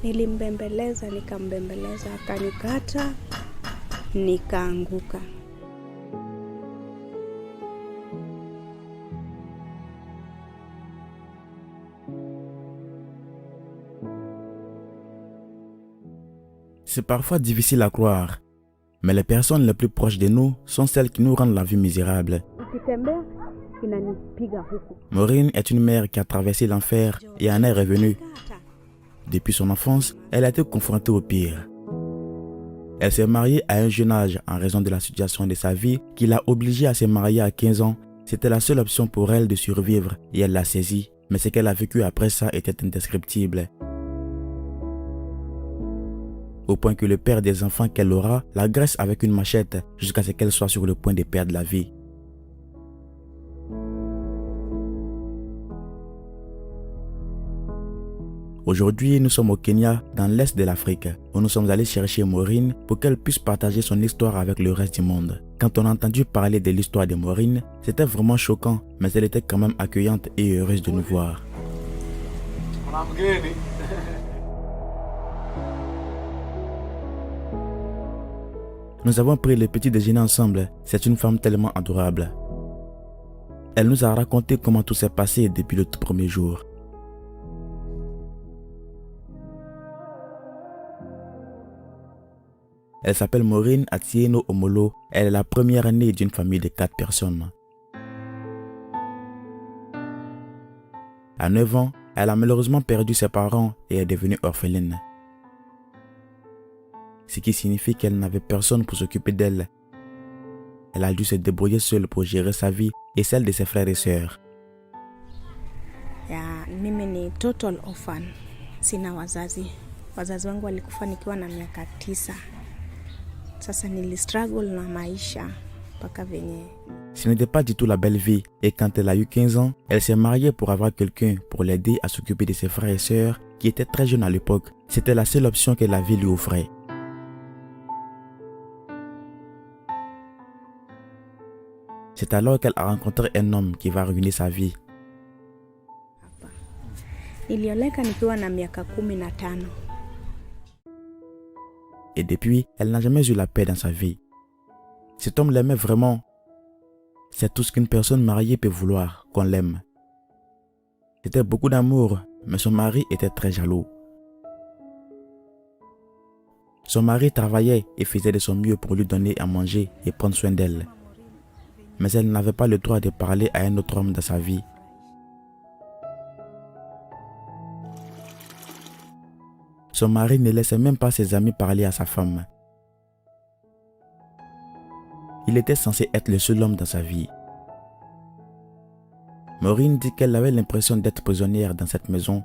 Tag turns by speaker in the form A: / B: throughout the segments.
A: Nilimbembeleza, nikambembeleza, akanikata, nikaanguka.
B: C'est parfois difficile à croire, mais les personnes les plus proches de nous sont celles qui nous rendent la vie misérable. Maureen est une mère qui a traversé l'enfer et en est revenue. Depuis son enfance, elle a été confrontée au pire. Elle s'est mariée à un jeune âge en raison de la situation de sa vie qui l'a obligée à se marier à 15 ans. C'était la seule option pour elle de survivre et elle l'a saisie. Mais ce qu'elle a vécu après ça était indescriptible. Au point que le père des enfants qu'elle aura l'agresse avec une machette jusqu'à ce qu'elle soit sur le point de perdre la vie. Aujourd'hui, nous sommes au Kenya, dans l'est de l'Afrique, où nous sommes allés chercher Maureen pour qu'elle puisse partager son histoire avec le reste du monde. Quand on a entendu parler de l'histoire de Maureen, c'était vraiment choquant, mais elle était quand même accueillante et heureuse de nous voir. Nous avons pris le petit déjeuner ensemble. C'est une femme tellement adorable. Elle nous a raconté comment tout s'est passé depuis le tout premier jour. Elle s'appelle Maureen Atieno Omolo. Elle est la première née d'une famille de 4 personnes. À 9 ans, elle a malheureusement perdu ses parents et est devenue orpheline. Ce qui signifie qu'elle n'avait personne pour s'occuper d'elle. Elle a dû se débrouiller seule pour gérer sa vie et celle de ses frères et sœurs.
A: Mimi ni total orphan. Sina wazazi. Wazazi wangu walikufa nikiwa na miaka 9. Sasa nilistruggle na maisha mpaka venye.
B: Ce n'était pas du tout la belle vie et quand elle a eu 15 ans, elle s'est mariée pour avoir quelqu'un pour l'aider à s'occuper de ses frères et sœurs qui étaient très jeunes à l'époque. C'était la seule option que la vie lui offrait. C'est alors qu'elle a rencontré un homme qui va ruiner sa vie.
A: Nilioleka nikiwa na miaka 15.
B: Et depuis, elle n'a jamais eu la paix dans sa vie. Cet homme l'aimait vraiment. C'est tout ce qu'une personne mariée peut vouloir, qu'on l'aime. C'était beaucoup d'amour, mais son mari était très jaloux. Son mari travaillait et faisait de son mieux pour lui donner à manger et prendre soin d'elle. Mais elle n'avait pas le droit de parler à un autre homme dans sa vie. Son mari ne laissait même pas ses amis parler à sa femme. Il était censé être le seul homme dans sa vie. Maureen dit qu'elle avait l'impression d'être prisonnière dans cette maison.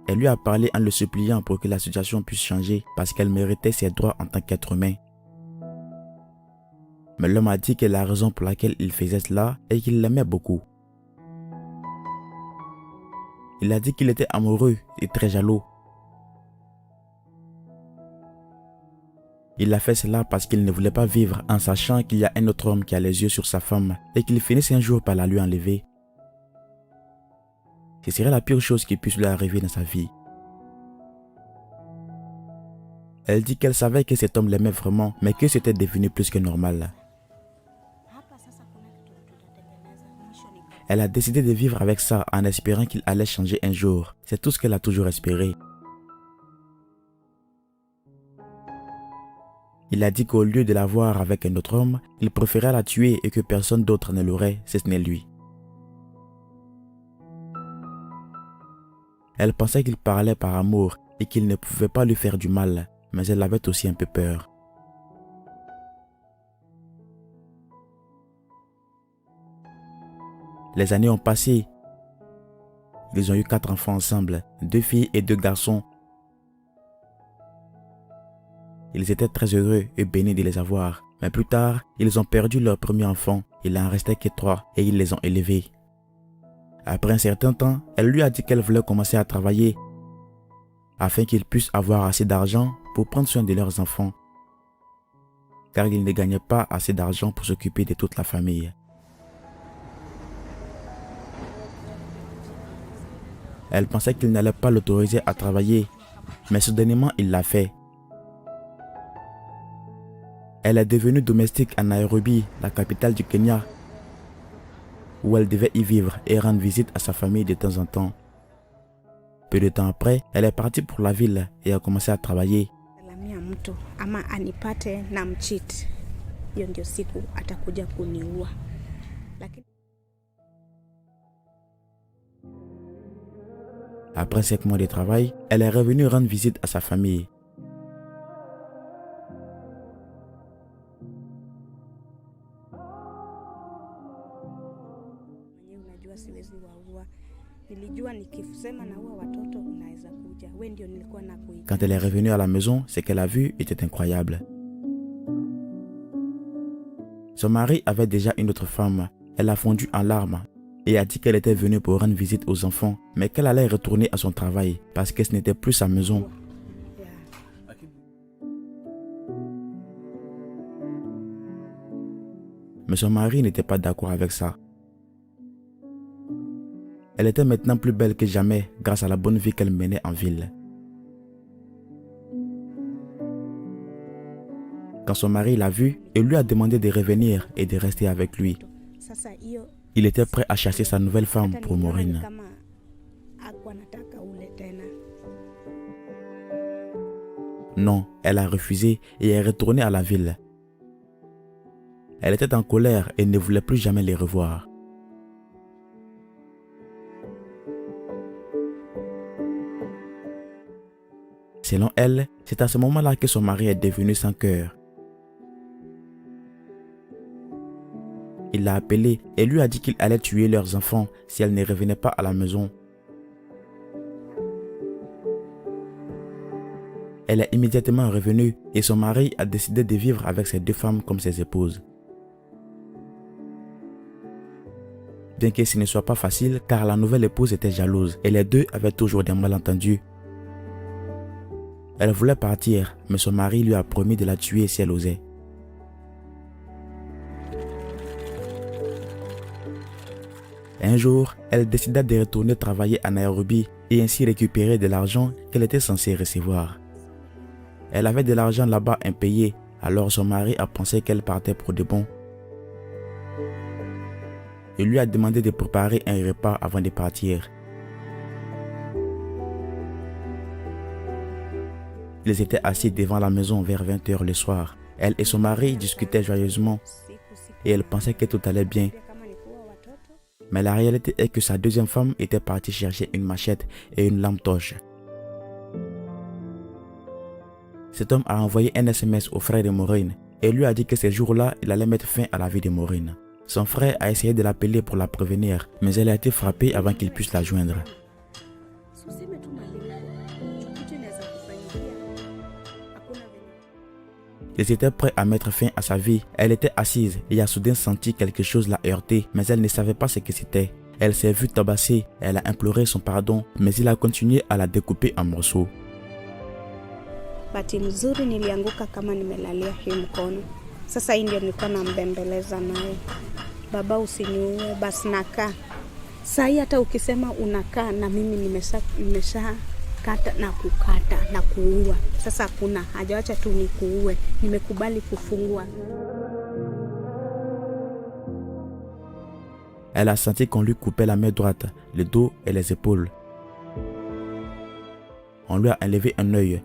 B: Elle lui a parlé en le suppliant pour que la situation puisse changer parce qu'elle méritait ses droits en tant qu'être humain. Mais l'homme a dit que la raison pour laquelle il faisait cela est qu'il l'aimait beaucoup. Il a dit qu'il était amoureux et très jaloux. Il a fait cela parce qu'il ne voulait pas vivre en sachant qu'il y a un autre homme qui a les yeux sur sa femme et qu'il finisse un jour par la lui enlever. Ce serait la pire chose qui puisse lui arriver dans sa vie. Elle dit qu'elle savait que cet homme l'aimait vraiment, mais que c'était devenu plus que normal. Elle a décidé de vivre avec ça en espérant qu'il allait changer un jour. C'est tout ce qu'elle a toujours espéré. Il a dit qu'au lieu de la voir avec un autre homme, il préférait la tuer et que personne d'autre ne l'aurait, si ce n'est lui. Elle pensait qu'il parlait par amour et qu'il ne pouvait pas lui faire du mal, mais elle avait aussi un peu peur. Les années ont passé. Ils ont eu 4 enfants ensemble, 2 filles et 2 garçons. Ils étaient très heureux et bénis de les avoir. Mais plus tard, ils ont perdu leur premier enfant. Il en restait que 3 et ils les ont élevés. Après un certain temps, elle lui a dit qu'elle voulait commencer à travailler afin qu'ils puissent avoir assez d'argent pour prendre soin de leurs enfants. Car ils ne gagnaient pas assez d'argent pour s'occuper de toute la famille. Elle pensait qu'il n'allait pas l'autoriser à travailler, mais soudainement il l'a fait. Elle est devenue domestique à Nairobi, la capitale du Kenya, où elle devait y vivre et rendre visite à sa famille de temps en temps. Peu de temps après, elle est partie pour la ville et a commencé à travailler.
A: Mtu ama anipate na mcheat, hiyo ndio siku atakuja kuniua. Lakini
B: après 5 mois de travail, elle est revenue rendre visite à sa famille.
A: unajua siwezi waua. Nilijua nikisema naua watoto unaweza kuja. Wewe ndio nilikuwa nakuita.
B: Quand elle est revenue à la maison, ce qu'elle a vu était incroyable. Son mari avait déjà une autre femme. Elle a fondu en larmes et a dit qu'elle était venue pour rendre visite aux enfants, mais qu'elle allait retourner à son travail parce que ce n'était plus sa maison. Mais son mari n'était pas d'accord avec ça. Elle était maintenant plus belle que jamais grâce à la bonne vie qu'elle menait en ville. Quand son mari l'a vue, il lui a demandé de revenir et de rester avec lui. Il était prêt à chasser sa nouvelle femme pour Maureen. Non, elle a refusé et est retournée à la ville. Elle était en colère et ne voulait plus jamais les revoir. Selon elle, c'est à ce moment-là que son mari est devenu sans cœur. Il l'a appelée et lui a dit qu'il allait tuer leurs enfants si elle ne revenait pas à la maison. Elle est immédiatement revenue et son mari a décidé de vivre avec ses 2 femmes comme ses épouses. Bien que ce ne soit pas facile car la nouvelle épouse était jalouse et les 2 avaient toujours des malentendus. Elle voulait partir, mais son mari lui a promis de la tuer si elle osait. Un jour, elle décida de retourner travailler à Nairobi et ainsi récupérer de l'argent qu'elle était censée recevoir. Elle avait de l'argent là-bas impayé, alors son mari a pensé qu'elle partait pour de bon. Il lui a demandé de préparer un repas avant de partir. Ils étaient assis devant la maison vers 20 h le soir. Elle et son mari discutaient joyeusement et elle pensait que tout allait bien. Mais la réalité est que sa 2e femme était partie chercher une machette et une lampe torche. Cet homme a envoyé un SMS au frère de Maureen et lui a dit que ce jour-là, il allait mettre fin à la vie de Maureen. Son frère a essayé de l'appeler pour la prévenir, mais elle a été frappée avant qu'il puisse la joindre. Ils étaient prêts à mettre fin à sa vie. Elle était assise et a soudain senti quelque chose la heurter, mais elle ne savait pas ce que c'était. Elle s'est vue tabasser, elle a imploré son pardon, mais il a continué à la découper en morceaux.
A: Bahati mzuri nilianguka kama nimelalia hii mkono. Sasa hii ndio nilikuwa nambembeleza naye. Baba usiniue, basi nakaa. Sasa hata ukisema unakaa na mimi nimesha kata na kukata na kuua. Sasa hakuna haja, acha tu nikuue. Nimekubali kufungwa.
B: Elle a senti qu'on lui coupait la main droite, le dos et les épaules. On lui a enlevé un œil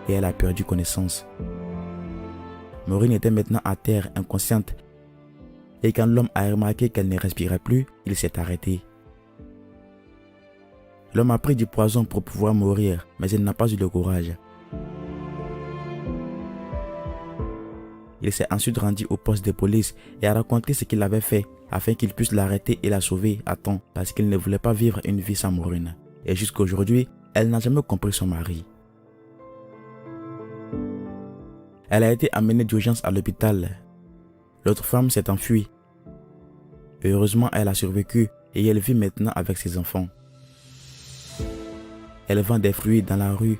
B: et elle a perdu connaissance. Maureen était maintenant à terre, inconsciente. Et quand l'homme a remarqué qu'elle ne respirait plus, il s'est arrêté. L'homme a pris du poison pour pouvoir mourir, mais il n'a pas eu le courage. Il s'est ensuite rendu au poste de police et a raconté ce qu'il avait fait afin qu'il puisse l'arrêter et la sauver à temps parce qu'il ne voulait pas vivre une vie sans Maureen. Et jusqu'à aujourd'hui, elle n'a jamais compris son mari. Elle a été amenée d'urgence à l'hôpital. L'autre femme s'est enfuie. Heureusement, elle a survécu et elle vit maintenant avec ses enfants. Elle vend des fruits dans la rue.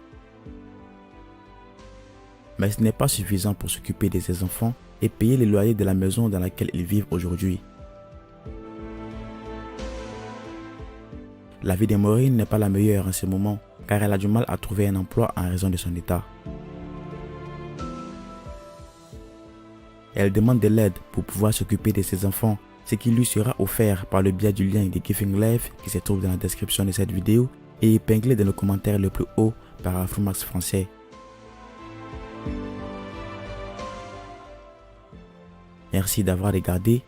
B: Mais ce n'est pas suffisant pour s'occuper de ses enfants et payer les loyers de la maison dans laquelle ils vivent aujourd'hui. la vie de Maureen n'est pas la meilleure en ce moment, car elle a du mal à trouver un emploi en raison de son état. Elle demande de l'aide pour pouvoir s'occuper de ses enfants, ce qui lui sera offert par le biais du lien de Giving Life qui se trouve dans la description de cette vidéo et épinglé dans le commentaire le plus haut par Afromax Français. Merci d'avoir regardé.